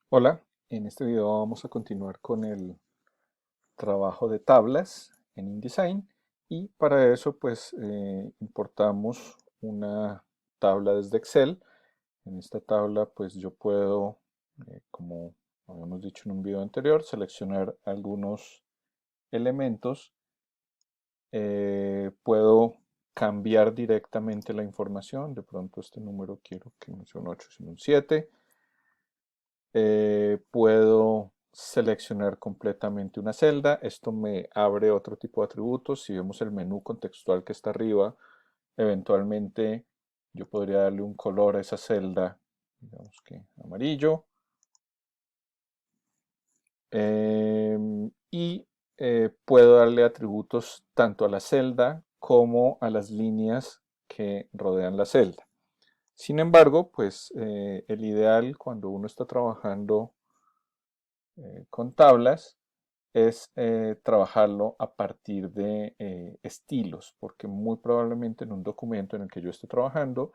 Hola, en este video vamos a continuar con el trabajo de tablas en InDesign y para eso pues importamos una tabla desde Excel. En esta tabla pues yo puedo, como habíamos dicho en un video anterior, seleccionar algunos elementos. Puedo cambiar directamente la información. De pronto este número quiero que no sea un 8 sino un 7. Puedo seleccionar completamente una celda. Esto me abre otro tipo de atributos. Si vemos el menú contextual que está arriba, eventualmente yo podría darle un color a esa celda, digamos que amarillo. Y puedo darle atributos tanto a la celda como a las líneas que rodean la celda. Sin embargo, pues el ideal cuando uno está trabajando con tablas es trabajarlo a partir de estilos, porque muy probablemente en un documento en el que yo esté trabajando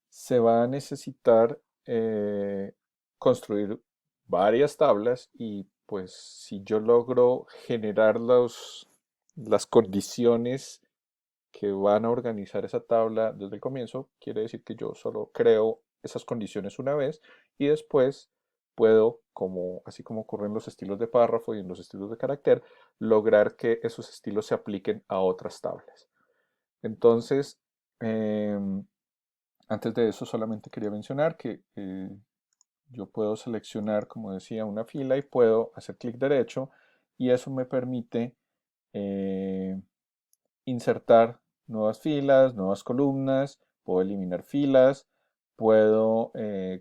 se va a necesitar construir varias tablas y pues si yo logro generar las condiciones que van a organizar esa tabla desde el comienzo, quiere decir que yo solo creo esas condiciones una vez y después puedo, así como ocurre en los estilos de párrafo y en los estilos de carácter, lograr que esos estilos se apliquen a otras tablas. Entonces, antes de eso solamente quería mencionar que yo puedo seleccionar, como decía, una fila y puedo hacer clic derecho y eso me permite eh, insertar nuevas filas, nuevas columnas, puedo eliminar filas, puedo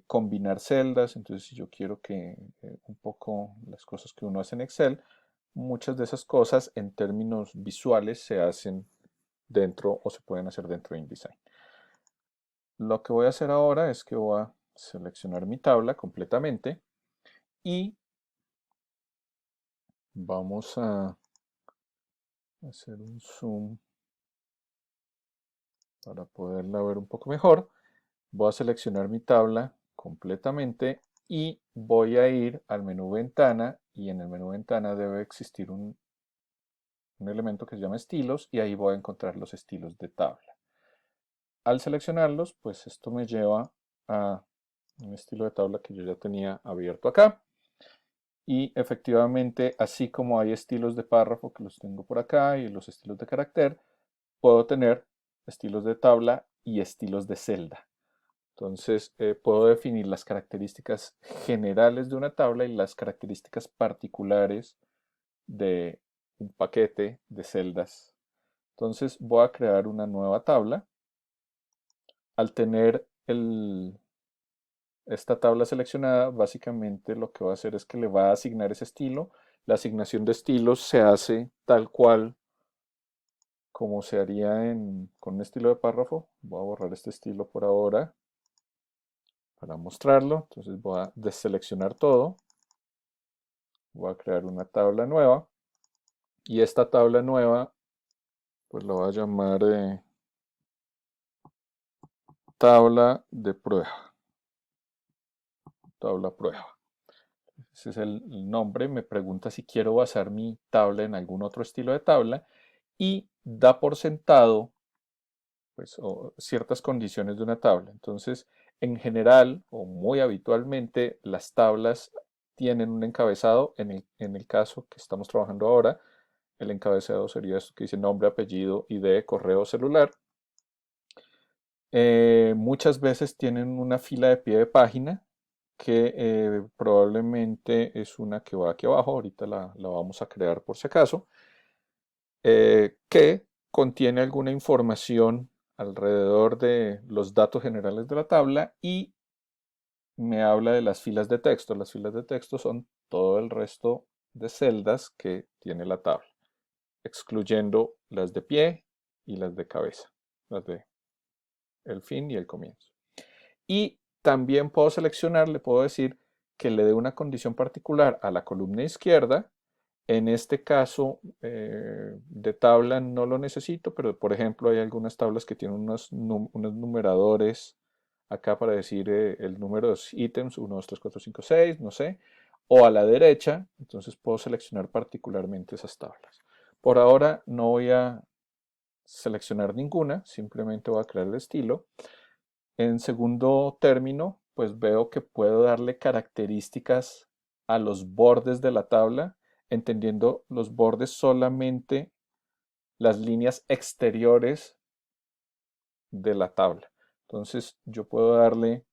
combinar celdas. Entonces si yo quiero que un poco las cosas que uno hace en Excel, muchas de esas cosas en términos visuales se hacen dentro o se pueden hacer dentro de InDesign. Lo que voy a hacer ahora es que voy a seleccionar mi tabla completamente y vamos a hacer un zoom para poderla ver un poco mejor. Voy a seleccionar mi tabla completamente y voy a ir al menú ventana y en el menú ventana debe existir un elemento que se llama estilos y ahí voy a encontrar los estilos de tabla. Al seleccionarlos, pues esto me lleva a un estilo de tabla que yo ya tenía abierto acá. Y efectivamente, así como hay estilos de párrafo que los tengo por acá y los estilos de carácter, puedo tener estilos de tabla y estilos de celda. Entonces, puedo definir las características generales de una tabla y las características particulares de un paquete de celdas. Entonces, voy a crear una nueva tabla. Al tener esta tabla seleccionada, básicamente lo que va a hacer es que le va a asignar ese estilo. La asignación de estilos se hace tal cual como se haría con un estilo de párrafo. Voy a borrar este estilo por ahora para mostrarlo. Entonces voy a deseleccionar todo. Voy a crear una tabla nueva. Y esta tabla nueva, pues la voy a llamar tabla de prueba. Tabla prueba. Ese es el nombre. Me pregunta si quiero basar mi tabla en algún otro estilo de tabla. Y da por sentado pues, ciertas condiciones de una tabla. Entonces, en general o muy habitualmente, las tablas tienen un encabezado. En el caso que estamos trabajando ahora, el encabezado sería esto que dice nombre, apellido, ID, correo, celular. Muchas veces tienen una fila de pie de página que probablemente es una que va aquí abajo. Ahorita la vamos a crear por si acaso. Que contiene alguna información alrededor de los datos generales de la tabla y me habla de las filas de texto. Las filas de texto son todo el resto de celdas que tiene la tabla, excluyendo las de pie y las de cabeza, las de el fin y el comienzo. Y también puedo seleccionar, le puedo decir que le dé una condición particular a la columna izquierda. En este caso de tabla no lo necesito, pero por ejemplo hay algunas tablas que tienen unos numeradores acá para decir el número de los ítems, 1, 2, 3, 4, 5, 6, no sé, o a la derecha, entonces puedo seleccionar particularmente esas tablas. Por ahora no voy a seleccionar ninguna, simplemente voy a crear el estilo. En segundo término, pues veo que puedo darle características a los bordes de la tabla, entendiendo los bordes solamente las líneas exteriores de la tabla. Entonces yo puedo darle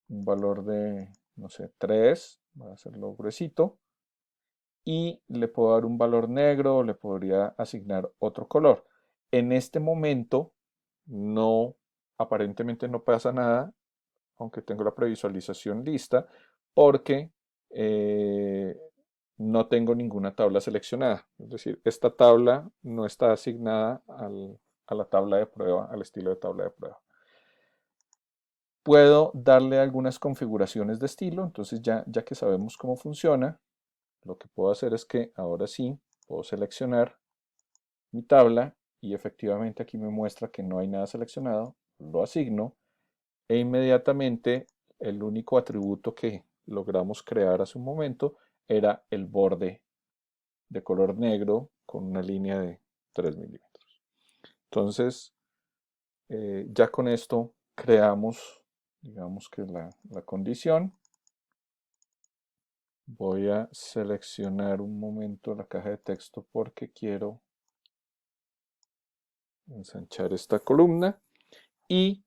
un valor de, no sé, 3, voy a hacerlo gruesito, y le puedo dar un valor negro, o le podría asignar otro color. En este momento no, aparentemente no pasa nada, aunque tengo la previsualización lista, porque eh, no tengo ninguna tabla seleccionada. Es decir, esta tabla no está asignada a la tabla de prueba, al estilo de tabla de prueba. Puedo darle algunas configuraciones de estilo, entonces ya que sabemos cómo funciona, lo que puedo hacer es que ahora sí puedo seleccionar mi tabla y efectivamente aquí me muestra que no hay nada seleccionado, lo asigno e inmediatamente el único atributo que logramos crear hace un momento era el borde de color negro con una línea de 3 milímetros. Entonces, ya con esto creamos, digamos que la condición. Voy a seleccionar un momento la caja de texto porque quiero ensanchar esta columna y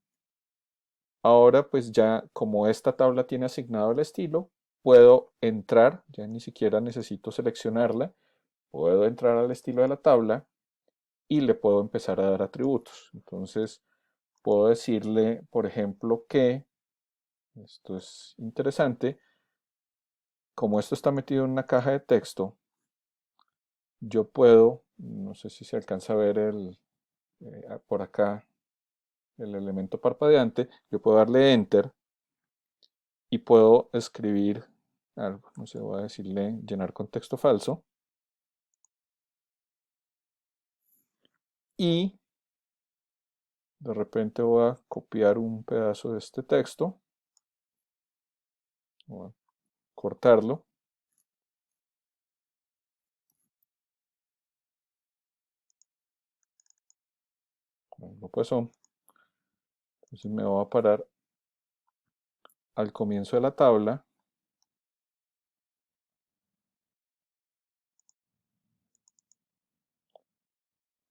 ahora pues ya como esta tabla tiene asignado el estilo, puedo entrar, ya ni siquiera necesito seleccionarla, puedo entrar al estilo de la tabla y le puedo empezar a dar atributos. Entonces puedo decirle, por ejemplo, que, esto es interesante, como esto está metido en una caja de texto, yo puedo, no sé si se alcanza a ver por acá el elemento parpadeante, yo puedo darle Enter y puedo escribir algo, no sé, voy a decirle llenar contexto falso y de repente voy a copiar un pedazo de este texto, voy a cortarlo, no pasó, entonces me voy a parar al comienzo de la tabla,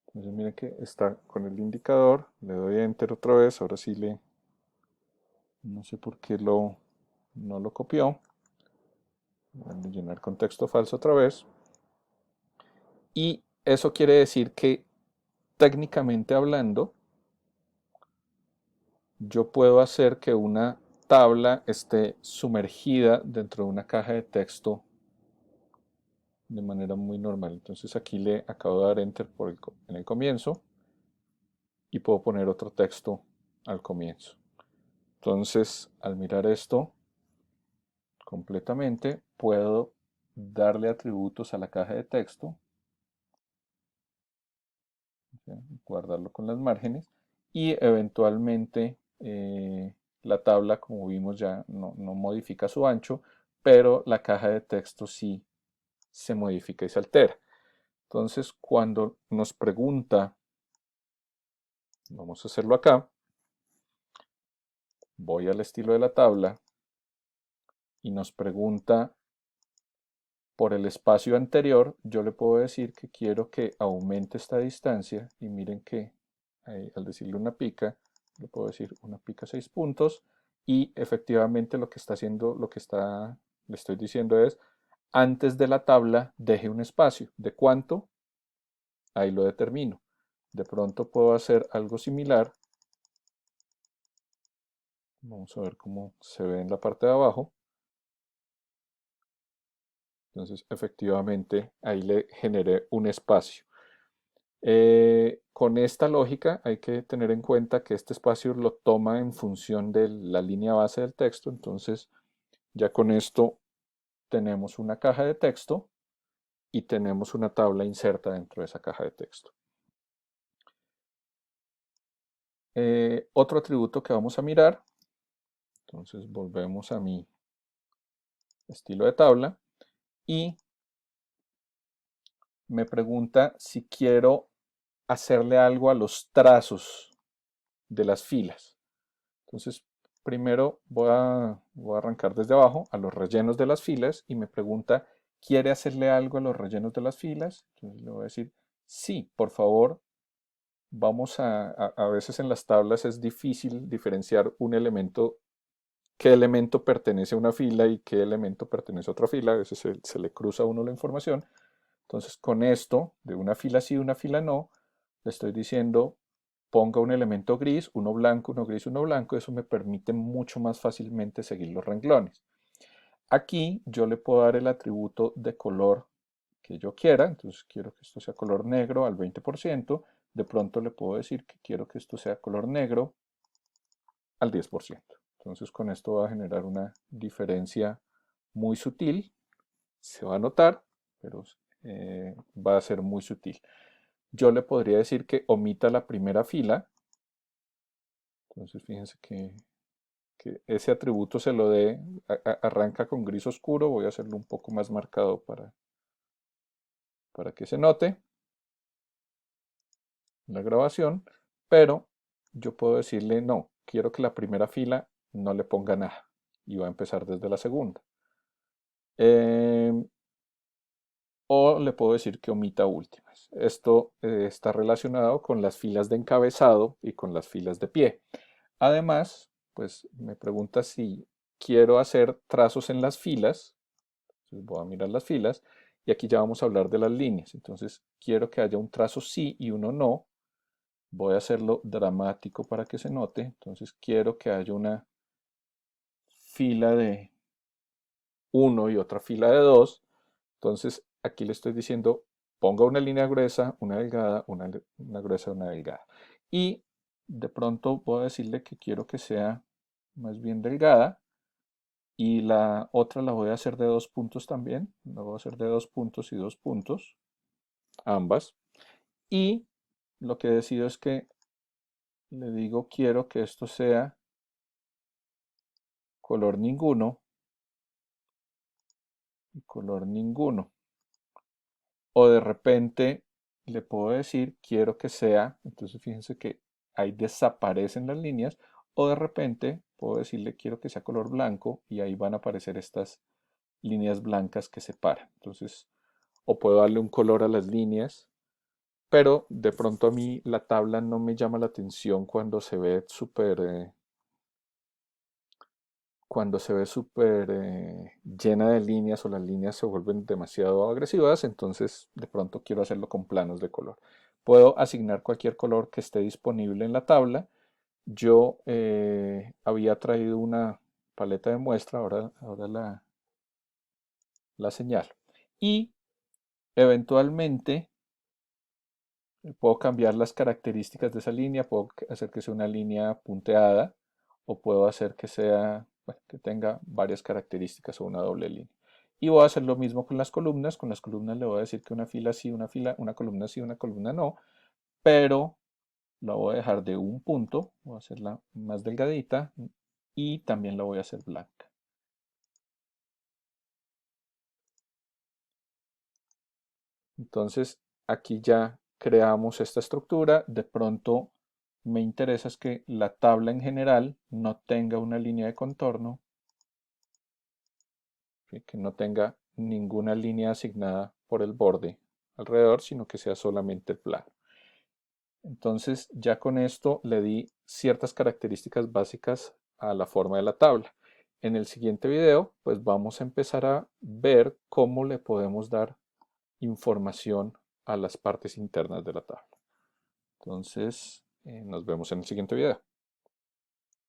entonces miren que está con el indicador, le doy Enter otra vez, ahora sí no sé por qué no lo copió, voy a llenar contexto falso otra vez, y eso quiere decir que técnicamente hablando, yo puedo hacer que una tabla esté sumergida dentro de una caja de texto de manera muy normal. Entonces aquí le acabo de dar Enter en el comienzo y puedo poner otro texto al comienzo. Entonces, al mirar esto completamente, puedo darle atributos a la caja de texto, guardarlo con las márgenes y eventualmente la tabla, como vimos ya, no modifica su ancho, pero la caja de texto sí se modifica y se altera. Entonces, cuando nos pregunta, vamos a hacerlo acá, voy al estilo de la tabla y nos pregunta por el espacio anterior, yo le puedo decir que quiero que aumente esta distancia y miren que al decirle una pica, le puedo decir una pica 6 puntos y efectivamente lo que está haciendo, le estoy diciendo es, antes de la tabla deje un espacio. ¿De cuánto? Ahí lo determino. De pronto puedo hacer algo similar. Vamos a ver cómo se ve en la parte de abajo. Entonces, efectivamente, ahí le generé un espacio. Con esta lógica hay que tener en cuenta que este espacio lo toma en función de la línea base del texto. Entonces, ya con esto tenemos una caja de texto y tenemos una tabla inserta dentro de esa caja de texto. Otro atributo que vamos a mirar, entonces volvemos a mi estilo de tabla y me pregunta si quiero hacerle algo a los trazos de las filas. Entonces, primero voy a arrancar desde abajo a los rellenos de las filas y me pregunta, ¿quiere hacerle algo a los rellenos de las filas? Entonces le voy a decir, sí, por favor. A veces en las tablas es difícil diferenciar un elemento, qué elemento pertenece a una fila y qué elemento pertenece a otra fila. A veces se le cruza a uno la información. Entonces, con esto, de una fila sí, una fila no, le estoy diciendo, ponga un elemento gris, uno blanco, uno gris, uno blanco. Eso me permite mucho más fácilmente seguir los renglones. Aquí yo le puedo dar el atributo de color que yo quiera. Entonces, quiero que esto sea color negro al 20%. De pronto le puedo decir que quiero que esto sea color negro al 10%. Entonces, con esto va a generar una diferencia muy sutil. Se va a notar, pero va a ser muy sutil. Yo le podría decir que omita la primera fila. Entonces fíjense que ese atributo se lo dé, arranca con gris oscuro. Voy a hacerlo un poco más marcado para que se note la grabación. Pero yo puedo decirle no, quiero que la primera fila no le ponga nada. Y va a empezar desde la segunda. O le puedo decir que omita últimas. Esto está relacionado con las filas de encabezado y con las filas de pie. Además, pues me pregunta si quiero hacer trazos en las filas. Entonces voy a mirar las filas y aquí ya vamos a hablar de las líneas. Entonces quiero que haya un trazo sí y uno no. Voy a hacerlo dramático para que se note. Entonces quiero que haya una fila de 1 y otra fila de 2. Entonces aquí le estoy diciendo, ponga una línea gruesa, una delgada, una gruesa, una delgada. Y de pronto voy a decirle que quiero que sea más bien delgada. Y la otra la voy a hacer de 2 puntos también. La voy a hacer de 2 puntos y 2 puntos, ambas. Y lo que decido es que le digo quiero que esto sea color ninguno y color ninguno. O de repente le puedo decir quiero que sea, entonces fíjense que ahí desaparecen las líneas. O de repente puedo decirle quiero que sea color blanco y ahí van a aparecer estas líneas blancas que separan. Entonces, o puedo darle un color a las líneas, pero de pronto a mí la tabla no me llama la atención cuando se ve súper llena de líneas o las líneas se vuelven demasiado agresivas. Entonces de pronto quiero hacerlo con planos de color. Puedo asignar cualquier color que esté disponible en la tabla. Yo había traído una paleta de muestra, ahora la señalo. Y eventualmente puedo cambiar las características de esa línea, puedo hacer que sea una línea punteada o puedo hacer que sea, bueno, que tenga varias características o una doble línea. Y voy a hacer lo mismo con las columnas. Con las columnas le voy a decir que una fila sí, una columna sí, una columna no, pero la voy a dejar de un punto, voy a hacerla más delgadita y también la voy a hacer blanca. Entonces aquí ya creamos esta estructura. De pronto me interesa es que la tabla en general no tenga una línea de contorno, ¿sí? Que no tenga ninguna línea asignada por el borde alrededor, sino que sea solamente el plano. Entonces ya con esto le di ciertas características básicas a la forma de la tabla. En el siguiente video pues vamos a empezar a ver cómo le podemos dar información a las partes internas de la tabla. Entonces, nos vemos en el siguiente video.